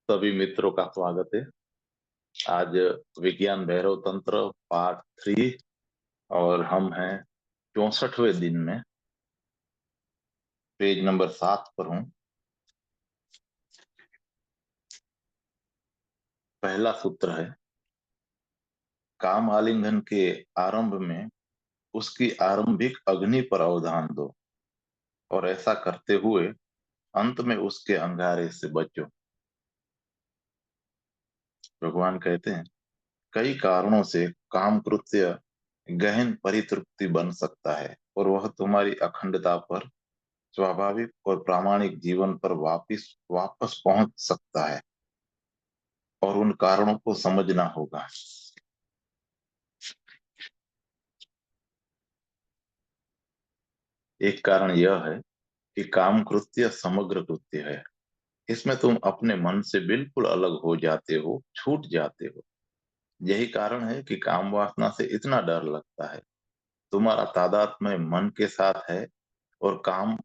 सभी मित्रों का स्वागत है। आज विज्ञान भैरव तंत्र पार्ट 3 और हम हैं 64वें दिन में। पेज नंबर 7 पर हूँ। पहला सूत्र है, काम आलिंगन के आरंभ में उसकी आरंभिक अग्नि पर अवधान दो और ऐसा करते हुए अंत में उसके अंगारे से बचो। भगवान कहते हैं, कई कारणों से काम कृत्य गहन परितृप्ति बन सकता है और वह तुम्हारी अखंडता पर, स्वाभाविक और प्रामाणिक जीवन पर वापस वापस पहुंच सकता है और उन कारणों को समझना होगा। एक कारण यह है कि काम कृत्य समग्र कृत्य है। इसमें तुम अपने मन से बिल्कुल अलग हो जाते हो, छूट जाते हो। यही कारण है कि काम वासना से इतना डर लगता है। तुम्हारा तादात्म्य मन के साथ है और काम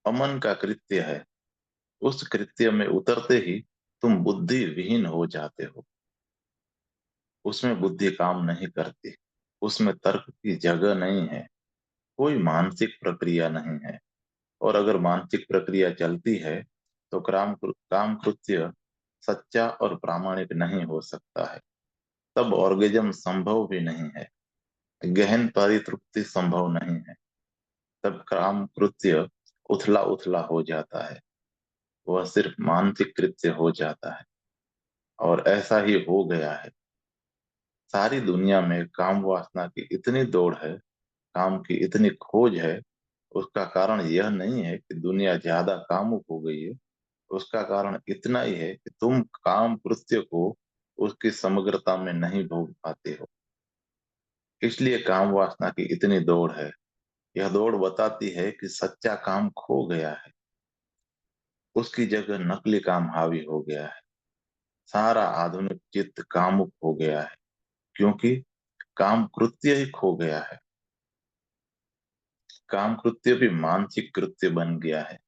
अमन का कृत्य है। उस कृत्य में उतरते ही तुम बुद्धि विहीन हो जाते हो। उसमें बुद्धि काम नहीं करती। उसमें तर्क की जगह नहीं है। कोई मानसिक प्रक्रिया नहीं है। और अगर मानसिक प्रक्रिया चलती है तो काम कृत्य सच्चा और प्रामाणिक नहीं हो सकता है। तब ऑर्गेजम संभव भी नहीं है। गहन परितृप्ति संभव नहीं है। तब काम कृत्य उथला उथला हो जाता है। वह सिर्फ मानसिक कृत्य हो जाता है। और ऐसा ही हो गया है। सारी दुनिया में काम वासना की इतनी दौड़ है, काम की इतनी खोज है। उसका कारण यह नहीं है कि दुनिया ज्यादा कामुक हो गई है। उसका कारण इतना ही है कि तुम काम कृत्य को उसकी समग्रता में नहीं भोग पाते हो। इसलिए काम वासना की इतनी दौड़ है। यह दौड़ बताती है कि सच्चा काम खो गया है। उसकी जगह नकली काम हावी हो गया है। सारा आधुनिक चित्त कामुक हो गया है, क्योंकि काम कृत्य ही खो गया है। काम कृत्य भी मानसिक कृत्य बन गया है।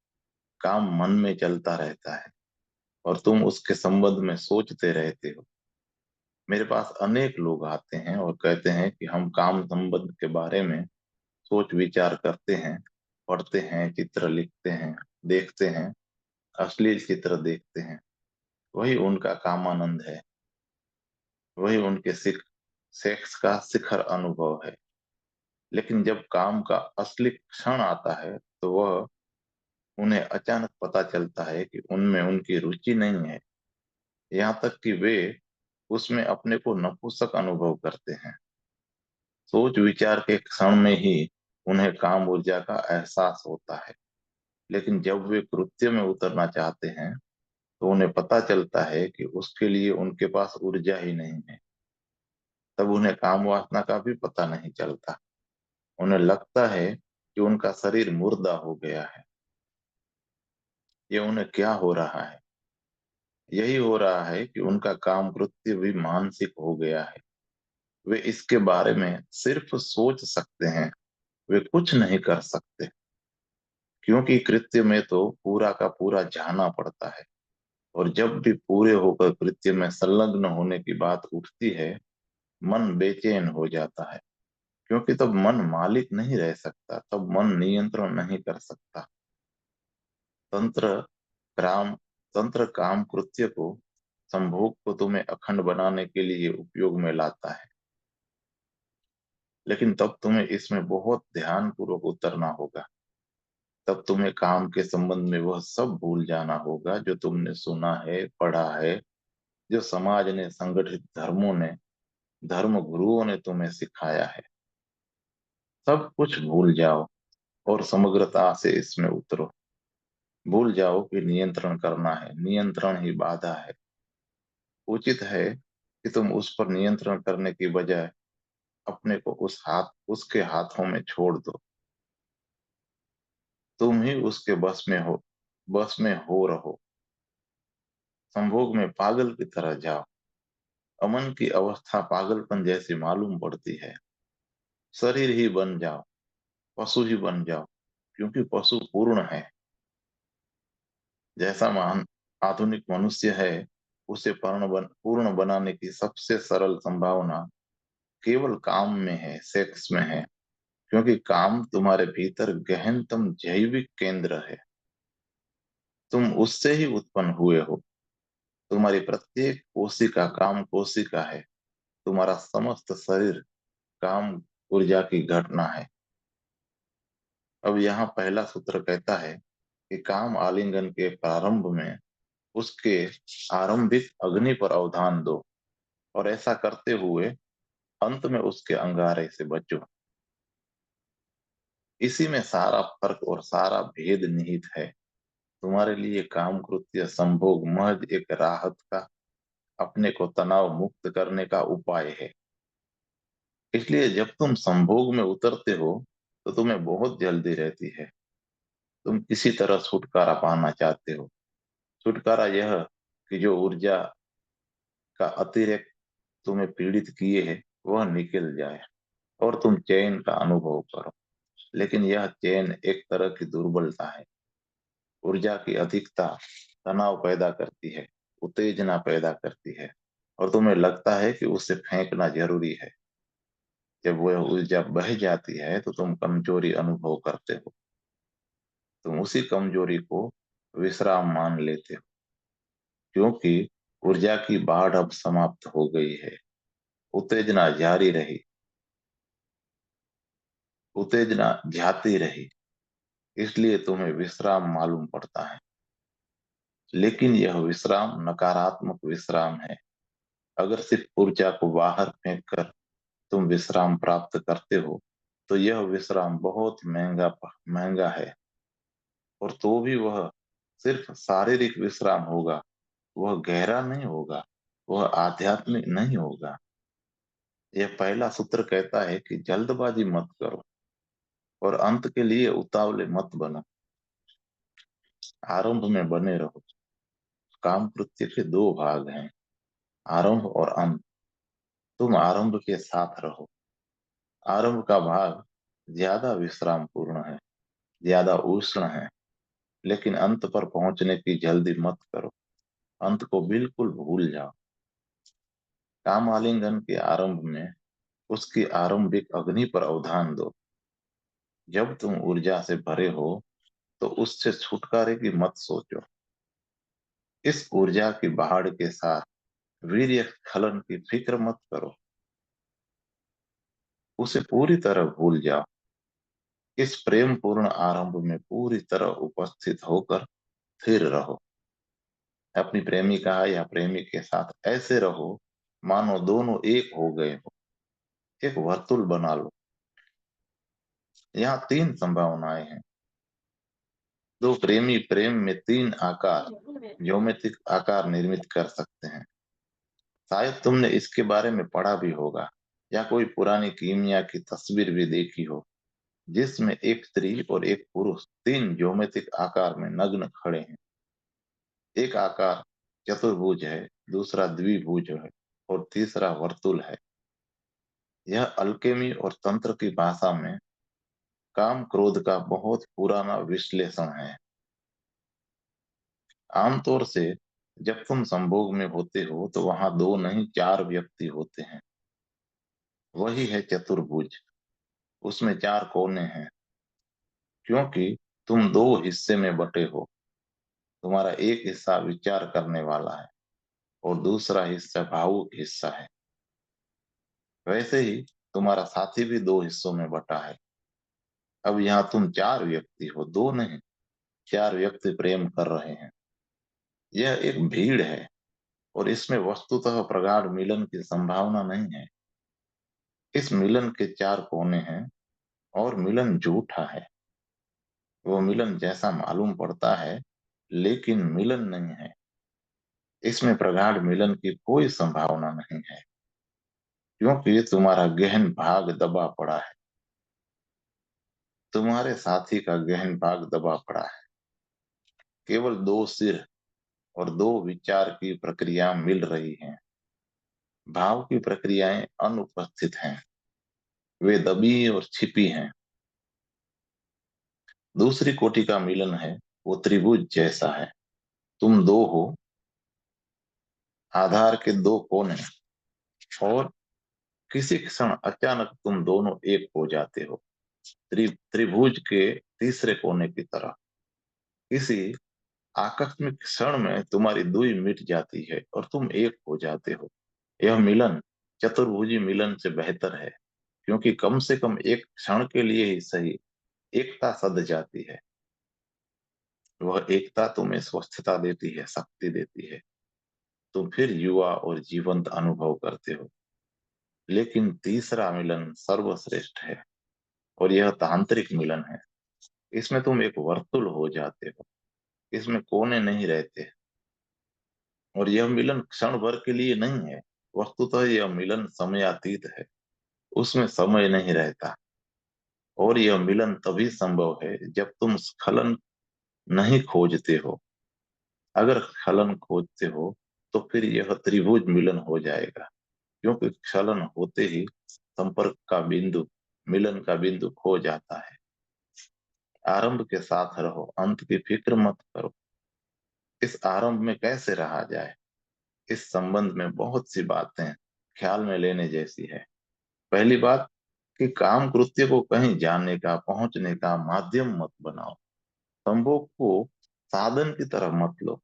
काम मन में चलता रहता है और तुम उसके संबंध में सोचते रहते हो। मेरे पास अनेक लोग आते हैं और कहते हैं कि हम काम संबंध के बारे में सोच विचार करते हैं, पढ़ते हैं, चित्र लिखते हैं, देखते हैं, अश्लील चित्र देखते हैं। वही उनका कामानंद है। वही उनके सेक्स का शिखर अनुभव है। लेकिन जब काम का असली क्षण आता है तो वह उन्हें अचानक पता चलता है कि उनमें उनकी रुचि नहीं है। यहाँ तक कि वे उसमें अपने को नपुंसक अनुभव करते हैं। सोच विचार के क्षण में ही उन्हें काम ऊर्जा का एहसास होता है। लेकिन जब वे कृत्य में उतरना चाहते हैं तो उन्हें पता चलता है कि उसके लिए उनके पास ऊर्जा ही नहीं है। तब उन्हें काम वासना का भी पता नहीं चलता। उन्हें लगता है कि उनका शरीर मुर्दा हो गया है। ये उन्हें क्या हो रहा है? यही हो रहा है कि उनका काम कृत्य भी मानसिक हो गया है। वे इसके बारे में सिर्फ सोच सकते हैं। वे कुछ नहीं कर सकते, क्योंकि कृत्य में तो पूरा का पूरा जाना पड़ता है। और जब भी पूरे होकर कृत्य में संलग्न होने की बात उठती है, मन बेचैन हो जाता है। क्योंकि तब मन मालिक नहीं रह सकता। तब मन नियंत्रण नहीं कर सकता। तंत्र काम तंत्र काम कृत्य को, संभोग को तुम्हें अखंड बनाने के लिए उपयोग में लाता है। लेकिन तब तुम्हें इसमें बहुत ध्यान पूर्वक उतरना होगा। तब तुम्हें काम के संबंध में वह सब भूल जाना होगा जो तुमने सुना है, पढ़ा है, जो समाज ने, संगठित धर्मों ने, धर्म गुरुओं ने तुम्हें सिखाया है। सब कुछ भूल जाओ और समग्रता से इसमें उतरो। भूल जाओ कि नियंत्रण करना है। नियंत्रण ही बाधा है। उचित है कि तुम उस पर नियंत्रण करने की बजाय अपने को उसके हाथों में छोड़ दो। तुम ही उसके बस में हो रहो। संभोग में पागल की तरह जाओ। अमन की अवस्था पागलपन जैसी मालूम पड़ती है। शरीर ही बन जाओ, पशु ही बन जाओ, क्योंकि पशु पूर्ण है। जैसा महान आधुनिक मनुष्य है, उसे पूर्ण बनाने की सबसे सरल संभावना केवल काम में है, सेक्स में है। क्योंकि काम तुम्हारे भीतर गहनतम जैविक केंद्र है। तुम उससे ही उत्पन्न हुए हो। तुम्हारी प्रत्येक कोशिका काम कोशिका है। तुम्हारा समस्त शरीर काम ऊर्जा की घटना है। अब यहाँ पहला सूत्र कहता है कि काम आलिंगन के प्रारंभ में उसके आरंभिक अग्नि पर अवधान दो, और ऐसा करते हुए अंत में उसके अंगारे से बचो। इसी में सारा फर्क और सारा भेद निहित है। तुम्हारे लिए काम कृत्य संभोग महज एक राहत का, अपने को तनाव मुक्त करने का उपाय है। इसलिए जब तुम संभोग में उतरते हो तो तुम्हें बहुत जल्दी रहती है। तुम किसी तरह छुटकारा पाना चाहते हो। छुटकारा यह कि जो ऊर्जा का अतिरेक तुम्हें पीड़ित किए है वह निकल जाए और तुम चैन का अनुभव करो। लेकिन यह चैन एक तरह की दुर्बलता है। ऊर्जा की अधिकता तनाव पैदा करती है, उत्तेजना पैदा करती है, और तुम्हें लगता है कि उसे फेंकना जरूरी है। जब वह ऊर्जा बह जाती है तो तुम कमजोरी अनुभव करते हो। तुम उसी कमजोरी को विश्राम मान लेते हो, क्योंकि ऊर्जा की बाढ़ अब समाप्त हो गई है। उत्तेजना जारी रही, उत्तेजना जाती रही, इसलिए तुम्हें विश्राम मालूम पड़ता है। लेकिन यह विश्राम नकारात्मक विश्राम है। अगर सिर्फ ऊर्जा को बाहर फेंक कर तुम विश्राम प्राप्त करते हो तो यह विश्राम बहुत महंगा महंगा है। और तो भी वह सिर्फ शारीरिक विश्राम होगा। वह गहरा नहीं होगा, वह आध्यात्मिक नहीं होगा। यह पहला सूत्र कहता है कि जल्दबाजी मत करो और अंत के लिए उतावले मत बनो। आरंभ में बने रहो। काम कृत्य के दो भाग हैं, आरंभ और अंत। तुम आरंभ के साथ रहो। आरंभ का भाग ज्यादा विश्राम पूर्ण है, ज्यादा उष्ण है। लेकिन अंत पर पहुंचने की जल्दी मत करो। अंत को बिल्कुल भूल जाओ। काम आलिंगन के आरंभ में उसकी आरंभिक अग्नि पर अवधान दो। जब तुम ऊर्जा से भरे हो तो उससे छुटकारे की मत सोचो। इस ऊर्जा की बहाड़ के साथ वीर्य स्खलन की फिक्र मत करो। उसे पूरी तरह भूल जाओ। इस प्रेम पूर्ण आरंभ में पूरी तरह उपस्थित होकर स्थिर रहो। अपनी प्रेमिका या प्रेमी के साथ ऐसे रहो मानो दोनों एक हो गए हो। एक वर्तुल बना लो। यहाँ तीन संभावनाएं हैं। दो प्रेमी प्रेम में तीन आकार, ज्योमेट्रिक आकार निर्मित कर सकते हैं। शायद तुमने इसके बारे में पढ़ा भी होगा, या कोई पुरानी कीमिया की तस्वीर भी देखी हो, जिसमें एक स्त्री और एक पुरुष तीन ज्योमेट्रिक आकार में नग्न खड़े हैं। एक आकार चतुर्भुज है, दूसरा द्विभुज है, और तीसरा वर्तुल है। यह अल्केमी और तंत्र की भाषा में काम क्रोध का बहुत पुराना विश्लेषण है। आमतौर से जब तुम संभोग में होते हो तो वहां दो नहीं चार व्यक्ति होते हैं। वही है चतुर्भुज। उसमें चार कोने हैं, क्योंकि तुम दो हिस्से में बटे हो। तुम्हारा एक हिस्सा विचार करने वाला है और दूसरा हिस्सा भावुक हिस्सा है। वैसे ही तुम्हारा साथी भी दो हिस्सों में बटा है। अब यहाँ तुम चार व्यक्ति हो, दो नहीं। चार व्यक्ति प्रेम कर रहे हैं। यह एक भीड़ है, और इसमें वस्तुतः प्रगाढ़ मिलन की संभावना नहीं है। इस मिलन के चार कोने हैं, और मिलन झूठा है। वो मिलन जैसा मालूम पड़ता है, लेकिन मिलन नहीं है। इसमें प्रगाढ़ मिलन की कोई संभावना नहीं है, क्योंकि तुम्हारा गहन भाग दबा पड़ा है। तुम्हारे साथी का गहन भाग दबा पड़ा है। केवल दो सिर और दो विचार की प्रक्रिया मिल रही हैं। भाव की प्रक्रियाएं अनुपस्थित हैं। वे दबी और छिपी हैं। दूसरी कोटि का मिलन है, वो त्रिभुज जैसा है। तुम दो हो, आधार के दो कोने, और किसी क्षण अचानक तुम दोनों एक हो जाते हो, त्रिभुज के तीसरे कोने की तरह। किसी आकस्मिक क्षण में तुम्हारी दूरी मिट जाती है और तुम एक हो जाते हो। यह मिलन चतुर्भुजी मिलन से बेहतर है, क्योंकि कम से कम एक क्षण के लिए ही सही एकता सध जाती है। वह एकता तुम्हें स्वस्थता देती है, शक्ति देती है। तुम फिर युवा और जीवंत अनुभव करते हो। लेकिन तीसरा मिलन सर्वश्रेष्ठ है, और यह तांत्रिक मिलन है। इसमें तुम एक वर्तुल हो जाते हो, इसमें कोने नहीं रहते। और यह मिलन क्षण भर के लिए नहीं है। वस्तुतः यह मिलन समयातीत है, उसमें समय नहीं रहता। और यह मिलन तभी संभव है जब तुम स्खलन नहीं खोजते हो। अगर स्खलन खोजते हो तो फिर यह त्रिभुज मिलन हो जाएगा, क्योंकि स्खलन होते ही संपर्क का बिंदु, मिलन का बिंदु खो जाता है। आरंभ के साथ रहो, अंत की फिक्र मत करो। इस आरंभ में कैसे रहा जाए, इस संबंध में बहुत सी बातें ख्याल में लेने जैसी है। पहली बात, कि काम कृत्य को कहीं जाने का, पहुंचने का माध्यम मत बनाओ। संभोग को साधन की तरह मत लो।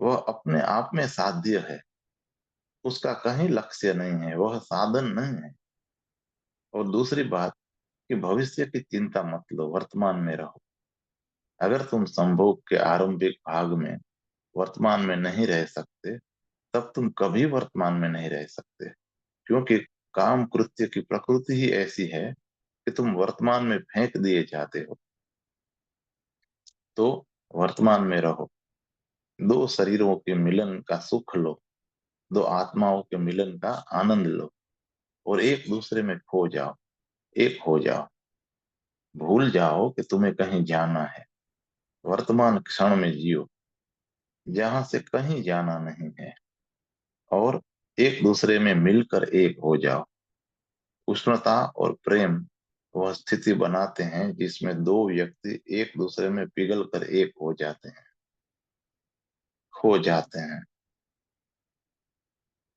वह अपने आप में साध्य है, उसका कहीं लक्ष्य नहीं है, वह साधन नहीं है। और दूसरी बात, कि भविष्य की चिंता मत लो, वर्तमान में रहो। अगर तुम संभोग के आरंभिक भाग में वर्तमान में नहीं रह सकते, तब तुम कभी वर्तमान में नहीं रह सकते, क्योंकि काम कृत्य की प्रकृति ही ऐसी है कि तुम वर्तमान में फेंक दिए जाते हो। तो वर्तमान में रहो, दो शरीरों के मिलन का सुख लो, दो आत्माओं के मिलन का आनंद लो, और एक दूसरे में खो जाओ, एक हो जाओ। भूल जाओ कि तुम्हें कहीं जाना है। वर्तमान क्षण में जियो, जहां से कहीं जाना नहीं है। और एक दूसरे में मिलकर एक हो जाओ। उष्णता और प्रेम वह स्थिति बनाते हैं जिसमें दो व्यक्ति एक दूसरे में पिघल कर एक हो जाते हैं, खो जाते हैं।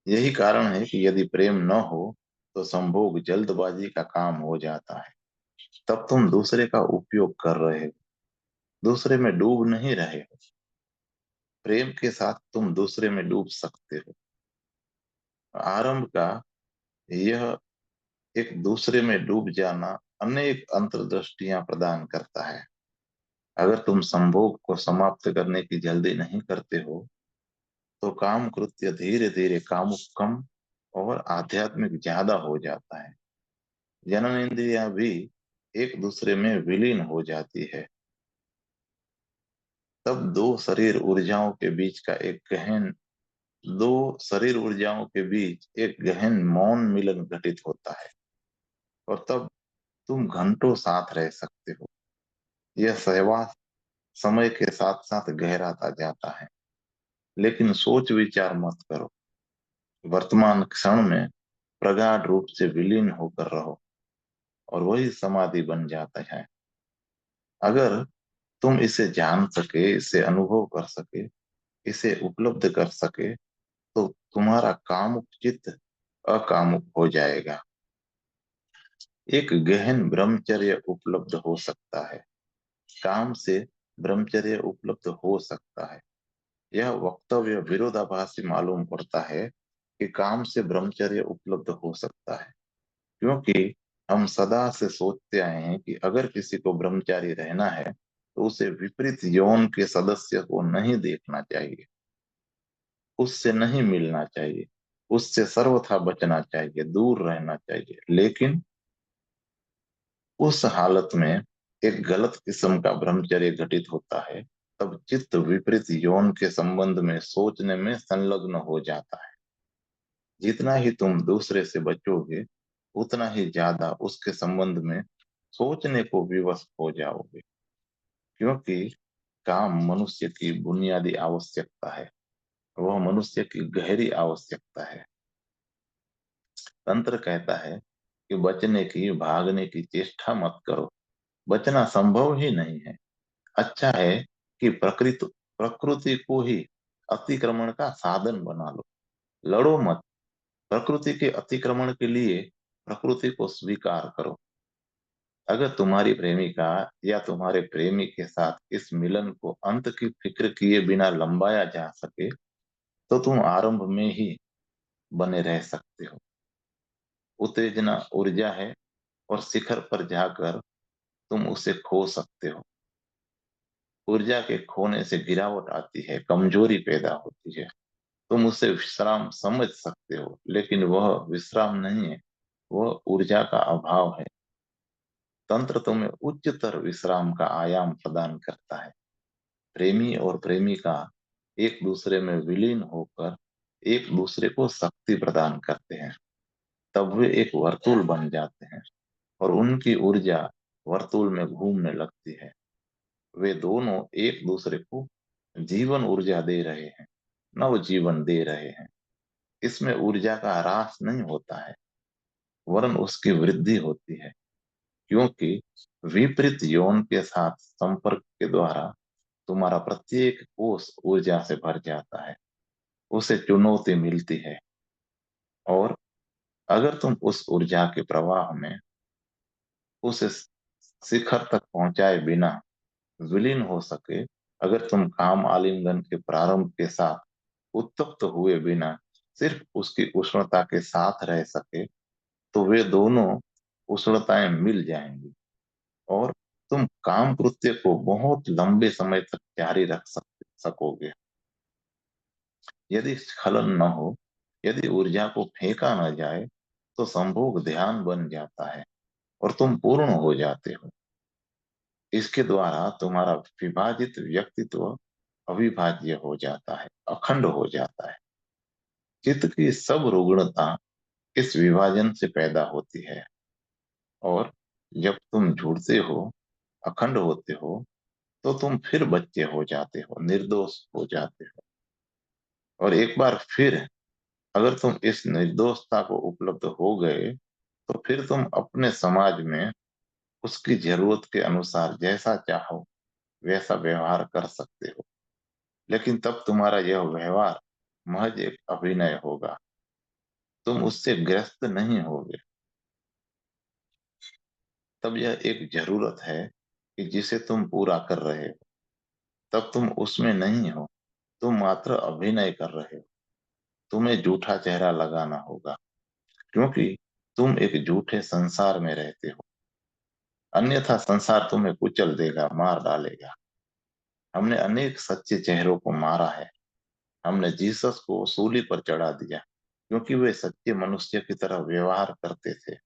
यही कारण है कि यदि प्रेम न हो तो संभोग जल्दबाजी का काम हो जाता है। तब तुम दूसरे का उपयोग कर रहे हो, दूसरे में डूब नहीं रहे हो। प्रेम के साथ तुम दूसरे में डूब सकते हो। आरंभ का यह एक दूसरे में डूब जाना अनेक अंतर्दृष्टियां प्रदान करता है। अगर तुम संभोग को समाप्त करने की जल्दी नहीं करते हो, तो काम कृत्य धीरे धीरे कामुक कम और आध्यात्मिक ज्यादा हो जाता है। जनन इंद्रियां भी एक दूसरे में विलीन हो जाती है। तब दो शरीर ऊर्जाओं के बीच एक गहन मौन मिलन घटित होता है। और तब तुम घंटों साथ रह सकते हो। यह सहवास समय के साथ साथ गहराता जाता है। लेकिन सोच विचार मत करो, वर्तमान क्षण में प्रगाढ़ रूप से विलीन होकर रहो, और वही समाधि बन जाता है। अगर तुम इसे जान सके, इसे अनुभव कर सके, इसे उपलब्ध कर सके, तो तुम्हारा कामुक चित्त अकामुक हो जाएगा। एक गहन ब्रह्मचर्य उपलब्ध हो सकता है, काम से ब्रह्मचर्य उपलब्ध हो सकता है। यह वक्तव्य विरोधाभासी मालूम पड़ता है कि काम से ब्रह्मचर्य उपलब्ध हो सकता है, क्योंकि हम सदा से सोचते आए हैं कि अगर किसी को ब्रह्मचारी रहना है तो उसे विपरीत यौन के सदस्य को नहीं देखना चाहिए, उससे नहीं मिलना चाहिए, उससे सर्वथा बचना चाहिए, दूर रहना चाहिए। लेकिन उस हालत में एक गलत किस्म का ब्रह्मचर्य घटित होता है। तब चित्त विपरीत यौन के संबंध में सोचने में संलग्न हो जाता है। जितना ही तुम दूसरे से बचोगे, उतना ही ज्यादा उसके संबंध में सोचने को विवश हो जाओगे, क्योंकि काम मनुष्य की बुनियादी आवश्यकता है, वह मनुष्य की गहरी आवश्यकता है। तंत्र कहता है कि बचने की, भागने की चेष्टा मत करो, बचना संभव ही नहीं है। अच्छा है कि प्रकृति प्रकृति को ही अतिक्रमण का साधन बना लो। लड़ो मत। प्रकृति के अतिक्रमण के लिए प्रकृति को स्वीकार करो। अगर तुम्हारी प्रेमिका या तुम्हारे प्रेमी के साथ इस मिलन को अंत की फिक्र किए बिना लंबाया जा सके, तो तुम आरंभ में ही बने रह सकते हो। उत्तेजना ऊर्जा है, और शिखर पर जाकर तुम उसे खो सकते हो। ऊर्जा के खोने से गिरावट आती है, कमजोरी पैदा होती है। तुम उसे विश्राम समझ सकते हो, लेकिन वह विश्राम नहीं है, वह ऊर्जा का अभाव है। तंत्र तुम्हें उच्चतर विश्राम का आयाम प्रदान करता है। प्रेमी और प्रेमिका एक दूसरे में विलीन होकर एक दूसरे को शक्ति प्रदान करते हैं। तब वे एक वर्तुल बन जाते हैं, और उनकी ऊर्जा वर्तुल में घूमने लगती है। वे दोनों एक दूसरे को जीवन ऊर्जा दे रहे हैं, नव जीवन दे रहे हैं। इसमें ऊर्जा का ह्रास नहीं होता है, वरन उसकी वृद्धि होती है, क्योंकि विपरीत यौन के साथ संपर्क के द्वारा तुम्हारा प्रत्येक कोष ऊर्जा से भर जाता है, उसे चुनौती मिलती है। और अगर तुम उस ऊर्जा के प्रवाह में उसे शिखर तक पहुंचाए बिना विलीन हो सके, अगर तुम काम आलिंगन के प्रारंभ के साथ उत्तप्त हुए बिना सिर्फ उसकी उष्णता के साथ रह सके, तो वे दोनों उष्णताएं मिल जाएंगी, और तुम काम कृत्य को बहुत लंबे समय तक जारी रख सकोगे। यदि स्खलन न हो, यदि ऊर्जा को फेंका न जाए, तो संभोग ध्यान बन जाता है, और तुम पूर्ण हो जाते हो। इसके द्वारा तुम्हारा विभाजित व्यक्तित्व अविभाज्य हो जाता है, अखंड हो जाता है। चित्त की सब रुग्णता इस विभाजन से पैदा होती है। और जब तुम जुड़ते हो, अखंड होते हो, तो तुम फिर बच्चे हो जाते हो, निर्दोष हो जाते हो। और एक बार फिर अगर तुम इस निर्दोषता को उपलब्ध हो गए, तो फिर तुम अपने समाज में उसकी जरूरत के अनुसार जैसा चाहो वैसा व्यवहार कर सकते हो। लेकिन तब तुम्हारा यह व्यवहार महज एक अभिनय होगा, तुम उससे ग्रस्त नहीं होगे। तब यह एक जरूरत है कि जिसे तुम पूरा कर रहे हो। तब तुम उसमें नहीं हो, तुम मात्र अभिनय कर रहे हो। तुम्हें झूठा चेहरा लगाना होगा, क्योंकि तुम एक झूठे संसार में रहते हो। अन्यथा संसार तुम्हें कुचल देगा, मार डालेगा। हमने अनेक सच्चे चेहरों को मारा है। हमने जीसस को सूली पर चढ़ा दिया, क्योंकि वे सच्चे मनुष्य की तरह व्यवहार करते थे।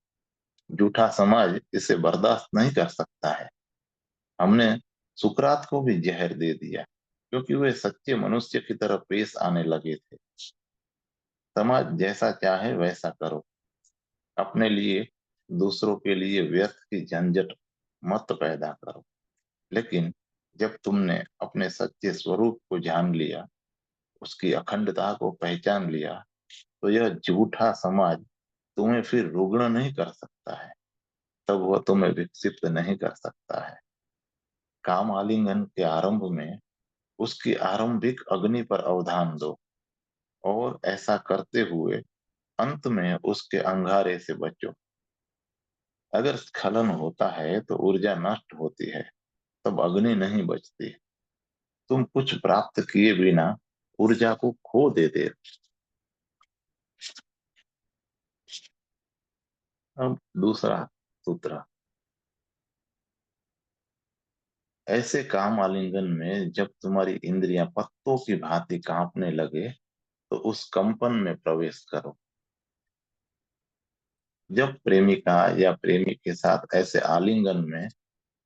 झूठा समाज इसे बर्दाश्त नहीं कर सकता है। हमने सुकरात को भी जहर दे दिया, क्योंकि वे सच्चे मनुष्य की तरह पेश आने लगे थे। समाज जैसा चाहे वैसा करो, अपने लिए, दूसरों के लिए व्यर्थ की झंझट मत पैदा करो। लेकिन जब तुमने अपने सच्चे स्वरूप को जान लिया, उसकी अखंडता को पहचान लिया, तो यह झूठा समाज तुम्हें फिर रुग्ण नहीं कर सकता है। तब वह तुम्हें विकसित नहीं कर सकता है। काम आलिंगन के आरंभ में उसकी आरंभिक अग्नि पर अवधान दो, और ऐसा करते हुए अंत में उसके अंगारे से बचो। अगर स्खलन होता है तो ऊर्जा नष्ट होती है, तब अग्नि नहीं बचती। तुम कुछ प्राप्त किए बिना ऊर्जा को खो देते। अब दूसरा सूत्र। ऐसे काम आलिंगन में जब तुम्हारी इंद्रियां पत्तों की भांति कांपने लगे, तो उस कंपन में प्रवेश करो। जब प्रेमिका या प्रेमी के साथ ऐसे आलिंगन में,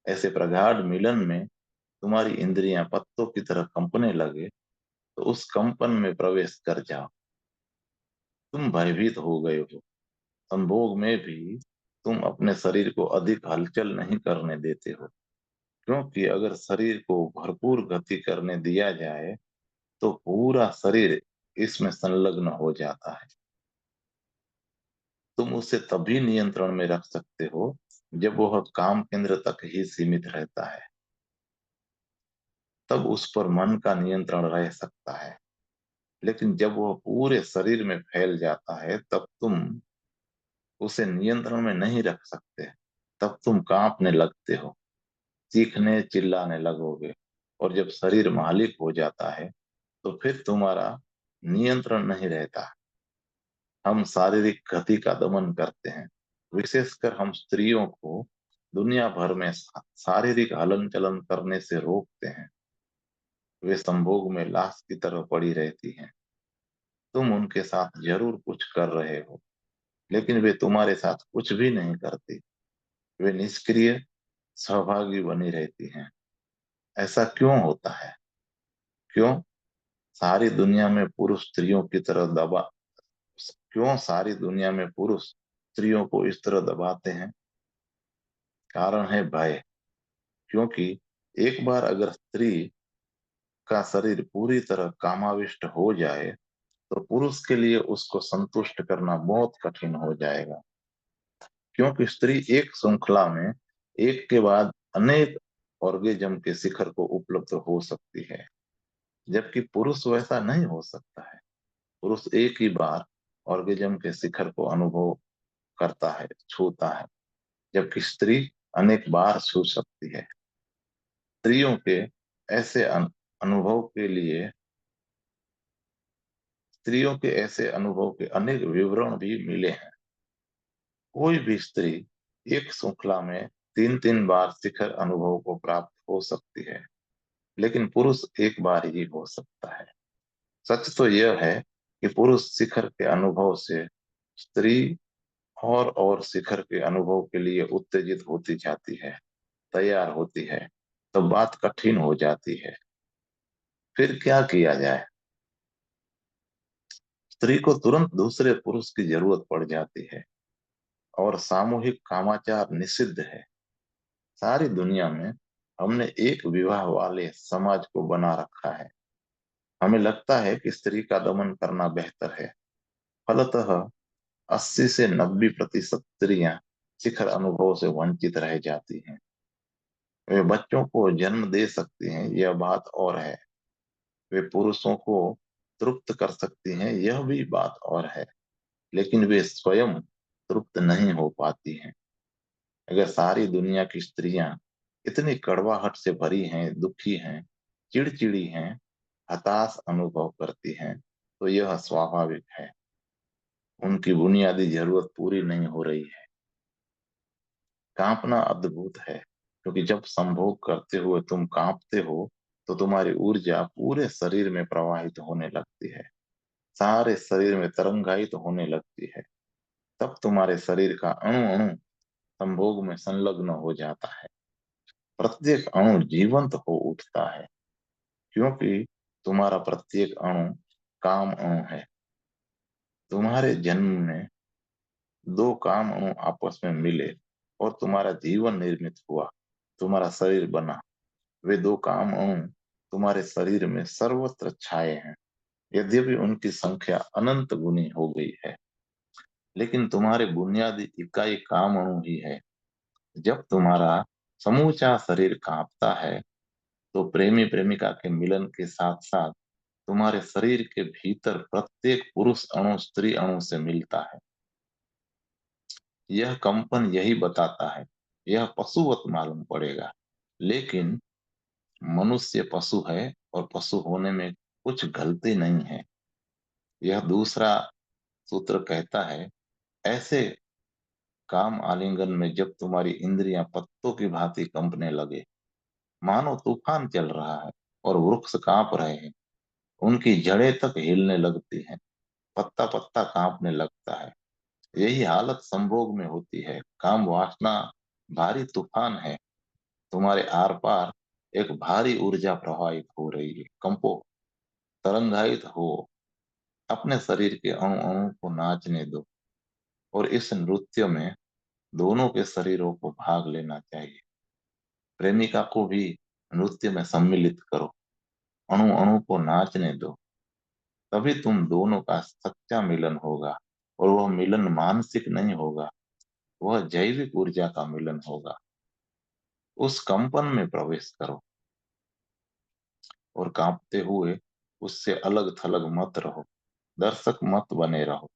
ऐसे प्रगाढ़ मिलन में तुम्हारी इंद्रियां पत्तों की तरह कंपने लगे, तो उस कंपन में प्रवेश कर जाओ। तुम भयभीत हो गए हो। संभोग में भी तुम अपने शरीर को अधिक हलचल नहीं करने देते हो, क्योंकि अगर शरीर को भरपूर गति करने दिया जाए, तो पूरा शरीर इसमें संलग्न हो जाता है। तुम उसे तभी नियंत्रण में रख सकते हो जब वह काम केंद्र तक ही सीमित रहता है। तब उस पर मन का नियंत्रण रह सकता है। लेकिन जब वह पूरे शरीर में फैल जाता है तब तुम उसे नियंत्रण में नहीं रख सकते। तब तुम कांपने लगते हो, चीखने चिल्लाने लगोगे। और जब शरीर मालिक हो जाता है तो फिर तुम्हारा नियंत्रण नहीं रहता। हम शारीरिक गति का दमन करते हैं। विशेषकर हम स्त्रियों को दुनिया भर में शारीरिक हलन चलन करने से रोकते हैं। वे संभोग में लाश की तरह पड़ी रहती हैं। तुम उनके साथ जरूर कुछ कर रहे हो, लेकिन वे तुम्हारे साथ कुछ भी नहीं करती। वे निष्क्रिय सहभागी बनी रहती हैं। ऐसा क्यों होता है? क्यों सारी दुनिया में पुरुष स्त्रियों की तरह दबा क्यों सारी दुनिया में पुरुष स्त्रियों को इस तरह दबाते हैं? कारण है भय। क्योंकि एक बार अगर स्त्री का शरीर पूरी तरह कामाविष्ट हो जाए तो पुरुष के लिए उसको संतुष्ट करना बहुत कठिन हो जाएगा। क्योंकि स्त्री एक श्रृंखला में एक के बाद अनेक ऑर्गेजम के शिखर को उपलब्ध हो सकती है, जबकि पुरुष वैसा नहीं हो सकता है। पुरुष एक ही बार ऑर्गेजम के शिखर को अनुभव करता है, छूता है, जबकि स्त्री अनेक बार छू सकती है। स्त्रियों के ऐसे अनुभव के लिए स्त्रियों के ऐसे अनुभव के अनेक विवरण भी मिले हैं। कोई भी स्त्री एक श्रृंखला में तीन तीन बार शिखर अनुभव को प्राप्त हो सकती है, लेकिन पुरुष एक बार ही हो सकता है। सच तो यह है कि पुरुष शिखर के अनुभव से स्त्री और शिखर के अनुभव के लिए उत्तेजित होती जाती है, तैयार होती है। तो बात कठिन हो जाती है। फिर क्या किया जाए? स्त्री को तुरंत दूसरे पुरुष की जरूरत पड़ जाती है और सामूहिक कामाचार निषिद्ध है। सारी दुनिया में हमने एक विवाह वाले समाज को बना रखा है। हमें लगता है कि स्त्री का दमन करना बेहतर है। फलतः 80 से 90% स्त्रियां शिखर अनुभव से वंचित रह जाती हैं। वे बच्चों को जन्म दे सकती हैं, यह बात और है। वे पुरुषों को तृप्त कर सकती हैं, यह भी बात और है। लेकिन वे स्वयं तृप्त नहीं हो पाती हैं। अगर सारी दुनिया की स्त्रियां इतनी कड़वाहट से भरी हैं, दुखी हैं, चिड़चिड़ी हैं, हताश अनुभव करती हैं, तो यह स्वाभाविक है। उनकी बुनियादी जरूरत पूरी नहीं हो रही है। कांपना अद्भुत है, क्योंकि जब संभोग करते हुए तुम कांपते हो तो तुम्हारी ऊर्जा पूरे शरीर में प्रवाहित होने लगती है, सारे शरीर में तरंगायित होने लगती है। तब तुम्हारे शरीर का अणु अणु संभोग में संलग्न हो जाता है। प्रत्येक अणु जीवंत हो उठता है, क्योंकि तुम्हारा प्रत्येक अणु काम अणु है। तुम्हारे जन्म में दो काम अणु आपस में मिले और तुम्हारा जीवन निर्मित हुआ, तुम्हारा शरीर बना। वे दो काम अणु तुम्हारे शरीर में सर्वत्र छाए हैं, यद्यपि उनकी संख्या अनंत गुनी हो गई है। लेकिन तुम्हारे बुनियादी इकाई काम अणु ही है। जब तुम्हारा समूचा शरीर कांपता है तो प्रेमी प्रेमिका के मिलन के साथ साथ तुम्हारे शरीर के भीतर प्रत्येक पुरुष अणु स्त्री अणु से मिलता है। यह कंपन यही बताता है। यह पशुवत मालूम पड़ेगा, लेकिन मनुष्य पशु है और पशु होने में कुछ गलती नहीं है। यह दूसरा सूत्र कहता है, ऐसे काम आलिंगन में जब तुम्हारी इंद्रियां पत्तों की भांति कंपने लगे, मानो तूफान चल रहा है और वृक्ष कांप रहे हैं, उनकी जड़ें तक हिलने लगती हैं, पत्ता पत्ता कांपने लगता है। यही हालत संभोग में होती है। काम वासना भारी तूफान है, तुम्हारे आर पार एक भारी ऊर्जा प्रवाहित हो रही है। कंपो, तरंगायित हो, अपने शरीर के अणु अणु को नाचने दो। और इस नृत्य में दोनों के शरीरों को भाग लेना चाहिए। प्रेमिका को भी नृत्य में सम्मिलित करो, अणु अणु को नाचने दो। तभी तुम दोनों का सच्चा मिलन होगा। और वह मिलन मानसिक नहीं होगा, वह जैविक ऊर्जा का मिलन होगा। उस कंपन में प्रवेश करो और कांपते हुए उससे अलग थलग मत रहो, दर्शक मत बने रहो।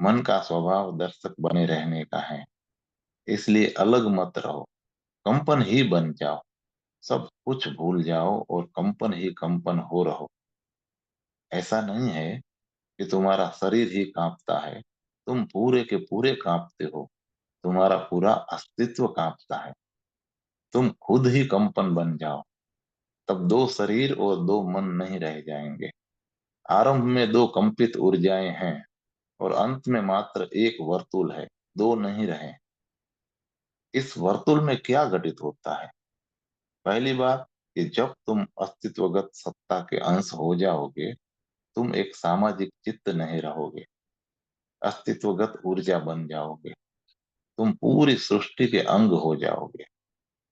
मन का स्वभाव दर्शक बने रहने का है, इसलिए अलग मत रहो, कंपन ही बन जाओ। सब कुछ भूल जाओ और कंपन ही कंपन हो रहो। ऐसा नहीं है कि तुम्हारा शरीर ही कांपता है, तुम पूरे के पूरे कांपते हो। तुम्हारा पूरा अस्तित्व कांपता है। तुम खुद ही कंपन बन जाओ, तब दो शरीर और दो मन नहीं रह जाएंगे। आरंभ में दो कंपित ऊर्जाएं हैं और अंत में मात्र एक वर्तुल है, दो नहीं रहे। इस वर्तुल में क्या घटित होता है? पहली बात कि जब तुम अस्तित्वगत सत्ता के अंश हो जाओगे, तुम एक सामाजिक चित्त नहीं रहोगे, अस्तित्वगत ऊर्जा बन जाओगे। तुम पूरी सृष्टि के अंग हो जाओगे।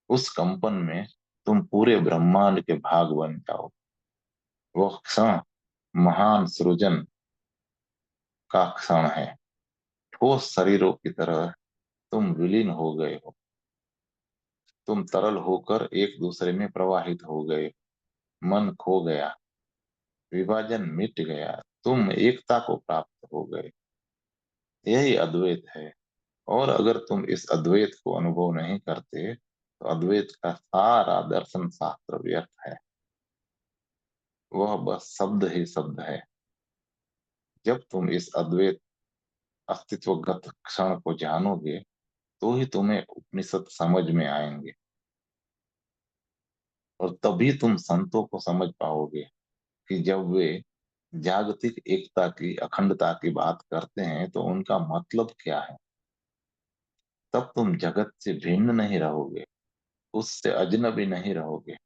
उस कंपन में तुम पूरे ब्रह्मांड के भाग बन जाओगे। वह क्षण महान सृजन का क्षण है। ठोस शरीरों की तरह तुम विलीन हो गए हो। तुम तरल होकर एक दूसरे में प्रवाहित हो गए। मन खो गया, विभाजन मिट गया, तुम एकता को प्राप्त हो गए। यही अद्वैत है। और अगर तुम इस अद्वैत को अनुभव नहीं करते तो अद्वैत का सारा दर्शन शास्त्र व्यर्थ है। वह बस शब्द ही शब्द है। जब तुम इस अद्वैत अस्तित्वगत क्षण को जानोगे तो ही तुम्हें उपनिषद समझ में आएंगे। और तभी तुम संतों को समझ पाओगे कि जब वे जागतिक एकता की अखंडता की बात करते हैं तो उनका मतलब क्या है। तब तुम जगत से भिन्न नहीं रहोगे, उससे अजनबी नहीं रहोगे।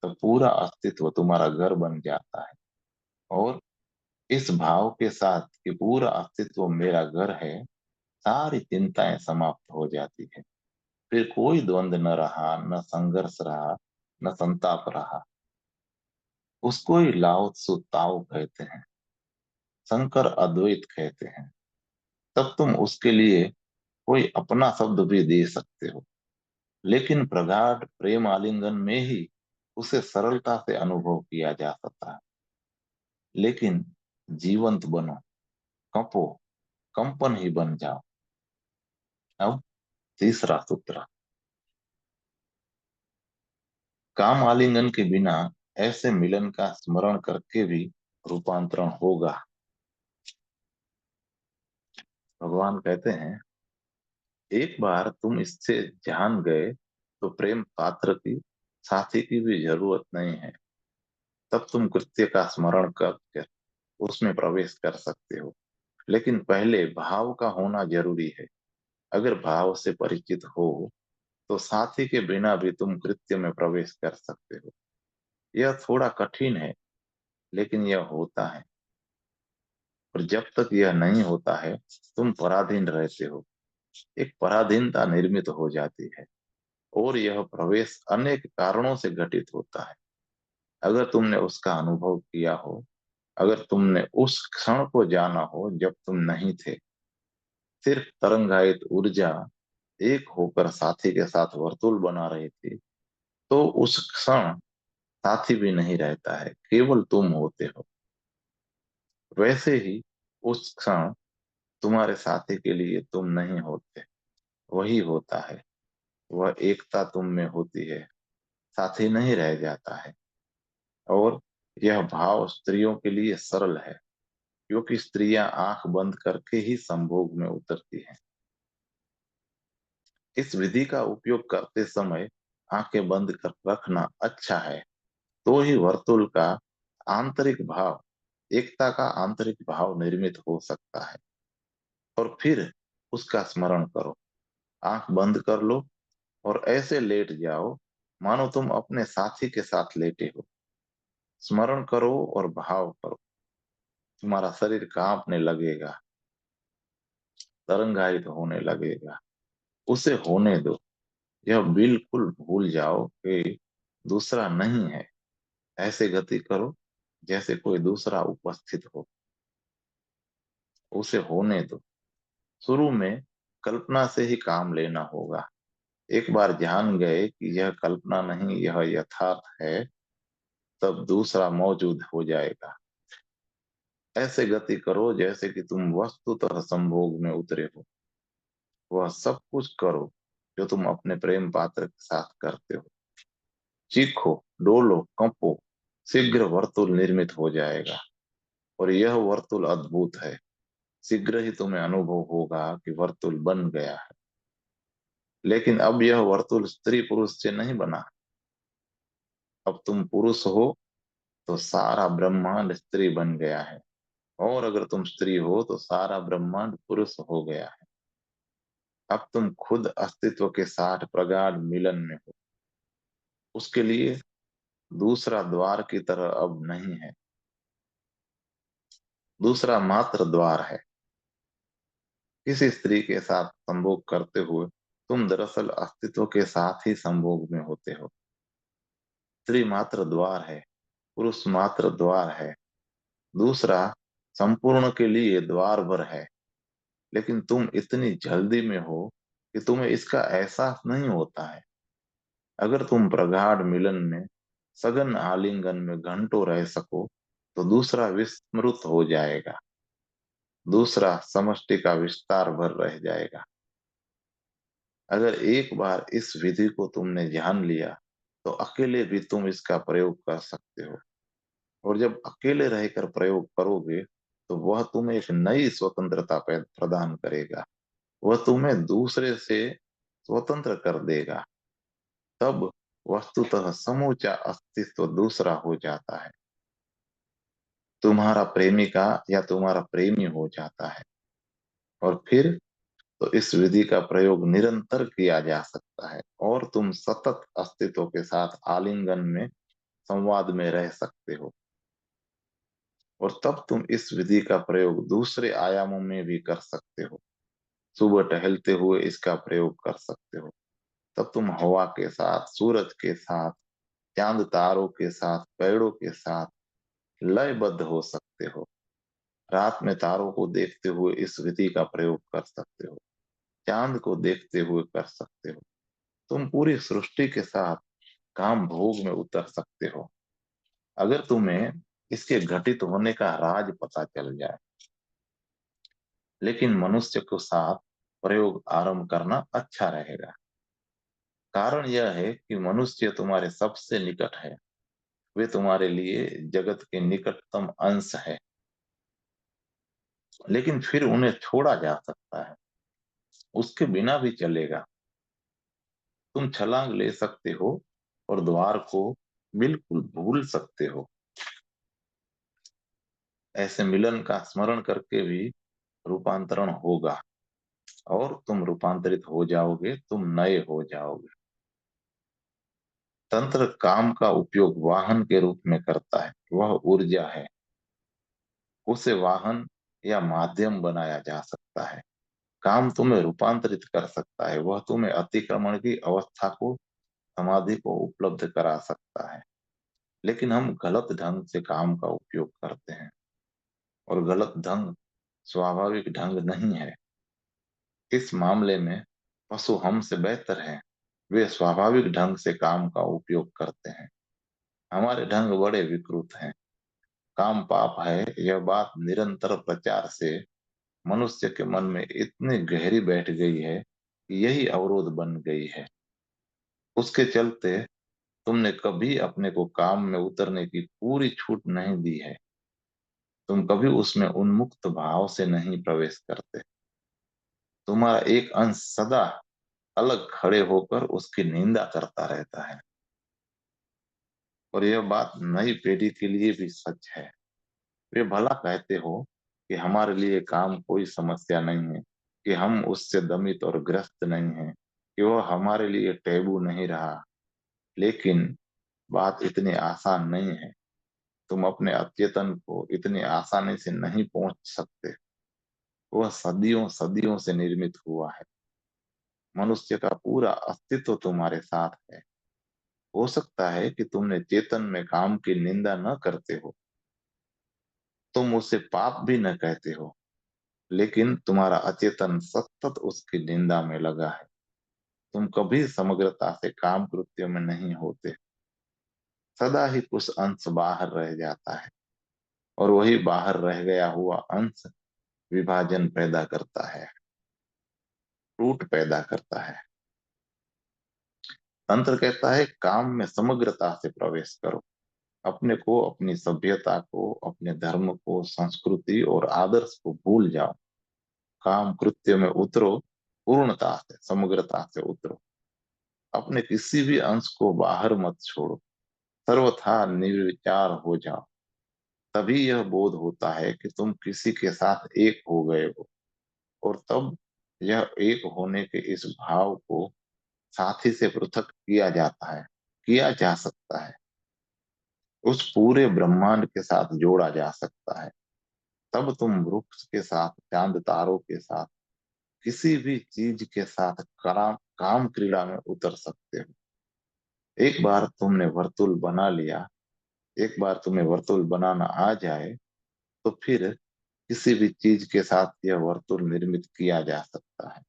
तब पूरा अस्तित्व तुम्हारा घर बन जाता है। और इस भाव के साथ कि पूरा अस्तित्व मेरा घर है, सारी चिंताएं समाप्त हो जाती है। फिर कोई द्वंद न रहा, न संघर्ष रहा, न संताप रहा। उसको ही लाओ त्सु ताओ कहते हैं, शंकर अद्वैत कहते हैं। तब तुम उसके लिए कोई अपना शब्द भी दे सकते हो, लेकिन प्रगाढ़ प्रेम आलिंगन में ही उसे सरलता से अनुभव किया जा सकता है। लेकिन जीवंत बनो, कंपो, कंपन ही बन जाओ। अब तीसरा सूत्र। काम आलिंगन के बिना ऐसे मिलन का स्मरण करके भी रूपांतरण होगा। भगवान कहते हैं, एक बार तुम इससे जान गए तो प्रेम पात्र की, साथी की भी जरूरत नहीं है। तब तुम कृत्य का स्मरण कर उसमें प्रवेश कर सकते हो। लेकिन पहले भाव का होना जरूरी है। अगर भाव से परिचित हो तो साथी के बिना भी तुम कृत्य में प्रवेश कर सकते हो। यह थोड़ा कठिन है, लेकिन यह होता है। और जब तक यह नहीं होता है, तुम पराधीन रहते हो। एक पराधीनता निर्मित हो जाती है। और यह प्रवेश अनेक कारणों से घटित होता है। अगर तुमने उसका अनुभव किया हो, अगर तुमने उस क्षण को जाना हो जब तुम नहीं थे, सिर्फ तरंगायित ऊर्जा एक होकर साथी के साथ वर्तुल बना रही थी, तो उस क्षण साथी भी नहीं रहता है, केवल तुम होते हो। वैसे ही उस क्षण तुम्हारे साथी के लिए तुम नहीं होते, वही होता है। वह एकता तुम में होती है, साथी नहीं रह जाता है। और यह भाव स्त्रियों के लिए सरल है, क्योंकि स्त्रियां आंख बंद करके ही संभोग में उतरती हैं। इस विधि का उपयोग करते समय आंखें बंद कर रखना अच्छा है। तो ही वर्तुल का आंतरिक भाव, एकता का आंतरिक भाव निर्मित हो सकता है। और फिर उसका स्मरण करो। आंख बंद कर लो और ऐसे लेट जाओ मानो तुम अपने साथी के साथ लेटे हो। स्मरण करो और भाव करो। तुम्हारा शरीर कांपने लगेगा, तरंगायित होने लगेगा। उसे होने दो। यह बिल्कुल भूल जाओ कि दूसरा नहीं है। ऐसे गति करो जैसे कोई दूसरा उपस्थित हो। उसे होने दो। शुरू में कल्पना से ही काम लेना होगा। एक बार जान गए कि यह कल्पना नहीं, यह यथार्थ है, तब दूसरा मौजूद हो जाएगा। ऐसे गति करो जैसे कि तुम वस्तुतः संभोग में उतरे हो। वह सब कुछ करो जो तुम अपने प्रेम पात्र के साथ करते हो। चीखो, डोलो, कंपो, शीघ्र वर्तुल निर्मित हो जाएगा। और यह वर्तुल अद्भुत है। शीघ्र ही तुम्हें अनुभव होगा कि वर्तुल बन गया है। लेकिन अब यह वर्तुल स्त्री पुरुष से नहीं बना। अब तुम पुरुष हो तो सारा ब्रह्मांड स्त्री बन गया है, और अगर तुम स्त्री हो तो सारा ब्रह्मांड पुरुष हो गया है। अब तुम खुद अस्तित्व के साथ प्रगाढ़ मिलन में हो। उसके लिए दूसरा द्वार की तरह अब नहीं है। दूसरा मात्र द्वार है। किसी स्त्री के साथ संभोग करते हुए तुम दरअसल अस्तित्व के साथ ही संभोग में होते हो। स्त्री मात्र द्वार है, पुरुष मात्र द्वार है। दूसरा संपूर्ण के लिए द्वार भर है। लेकिन तुम इतनी जल्दी में हो कि तुम्हें इसका एहसास नहीं होता है। अगर तुम प्रगाढ़ मिलन में, सघन आलिंगन में घंटों रह सको तो दूसरा विस्मृत हो जाएगा। दूसरा समष्टि का विस्तार भर रह जाएगा। अगर एक बार इस विधि को तुमने जान लिया तो अकेले भी तुम इसका प्रयोग कर सकते हो। और जब अकेले रहकर प्रयोग करोगे तो वह तुम्हें एक नई स्वतंत्रता प्रदान करेगा। वह तुम्हें दूसरे से स्वतंत्र कर देगा। तब वस्तुतः समूचा अस्तित्व दूसरा हो जाता है। तुम्हारा प्रेमिका या तुम्हारा प्रेमी हो जाता है। और फिर तो इस विधि का प्रयोग निरंतर किया जा सकता है, और तुम सतत अस्तित्व के साथ आलिंगन में, संवाद में रह सकते हो। और तब तुम इस विधि का प्रयोग दूसरे आयामों में भी कर सकते हो। सुबह टहलते हुए इसका प्रयोग कर सकते हो। तब तुम हवा के साथ, सूरज के साथ, चांद तारों के साथ, पेड़ों के साथ लयबद्ध हो सकते हो। रात में तारों को देखते हुए इस विधि का प्रयोग कर सकते हो। चांद को देखते हुए कर सकते हो। तुम पूरी सृष्टि के साथ काम भोग में उतर सकते हो। अगर तुम्हें इसके घटित होने का राज पता चल जाए। लेकिन मनुष्य को साथ प्रयोग आरंभ करना अच्छा रहेगा। कारण यह है कि मनुष्य तुम्हारे सबसे निकट है। वे तुम्हारे लिए जगत के निकटतम अंश है। लेकिन फिर उन्हें छोड़ा जा सकता है। उसके बिना भी चलेगा। तुम छलांग ले सकते हो और द्वार को बिल्कुल भूल सकते हो। ऐसे मिलन का स्मरण करके भी रूपांतरण होगा, और तुम रूपांतरित हो जाओगे, तुम नए हो जाओगे। तंत्र काम का उपयोग वाहन के रूप में करता है। वह ऊर्जा है। उसे वाहन या माध्यम बनाया जा सकता है। काम तुम्हें रूपांतरित कर सकता है। वह तुम्हें अतिक्रमण की अवस्था को, समाधि को उपलब्ध करा सकता है। लेकिन हम गलत ढंग से काम का उपयोग करते हैं। और गलत ढंग स्वाभाविक ढंग नहीं है। इस मामले में पशु हमसे बेहतर हैं। वे स्वाभाविक ढंग से काम का उपयोग करते हैं। हमारे ढंग बड़े विकृत हैं। काम पाप है, यह बात निरंतर प्रचार से मनुष्य के मन में इतनी गहरी बैठ गई है कि यही अवरोध बन गई है। उसके चलते तुमने कभी अपने को काम में उतरने की पूरी छूट नहीं दी है। तुम कभी उसमें उन्मुक्त भाव से नहीं प्रवेश करते। तुम्हारा एक अंश सदा अलग खड़े होकर उसकी निंदा करता रहता है। और यह बात नई पीढ़ी के लिए भी सच है। वे भला कहते हो कि हमारे लिए काम कोई समस्या नहीं है, कि हम उससे दमित और ग्रस्त नहीं हैं, कि वह हमारे लिए टैबू नहीं रहा। लेकिन बात इतनी आसान नहीं है। तुम अपने अचेतन को इतनी आसानी से नहीं पहुंच सकते। वह सदियों सदियों से निर्मित हुआ है। मनुष्य का पूरा अस्तित्व तुम्हारे साथ है। हो सकता है कि तुमने चेतन में काम की निंदा न करते हो। तुम उसे पाप भी न कहते हो। लेकिन तुम्हारा अचेतन सतत उसकी निंदा में लगा है। तुम कभी समग्रता से काम कृत्य में नहीं होते। सदा ही कुछ अंश बाहर रह जाता है, और वही बाहर रह गया हुआ अंश विभाजन पैदा करता है, टूट पैदा करता है। तंत्र कहता है काम में समग्रता से प्रवेश करो, अपने को, अपनी सभ्यता को, अपने धर्म को, संस्कृति और आदर्श को भूल जाओ। काम कृत्य में उतरो, पूर्णता से, समग्रता से उतरो। अपने किसी भी अंश को बाहर मत छोड़ो, सर्वथा निर्विचार हो जाओ। तभी यह बोध होता है कि तुम किसी के साथ एक हो गए हो, और तब यह एक होने के इस भाव को साथी से पृथक किया जाता है, किया जा सकता है, उस पूरे ब्रह्मांड के साथ जोड़ा जा सकता है। तब तुम वृक्ष के साथ, चांद तारों के साथ, किसी भी चीज के साथ काम क्रीड़ा में उतर सकते हो। एक बार तुमने वर्तुल बना लिया, एक बार तुम्हें वर्तुल बनाना आ जाए, तो फिर किसी भी चीज के साथ यह वर्तुल निर्मित किया जा सकता है,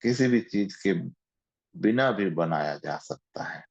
किसी भी चीज के बिना भी बनाया जा सकता है।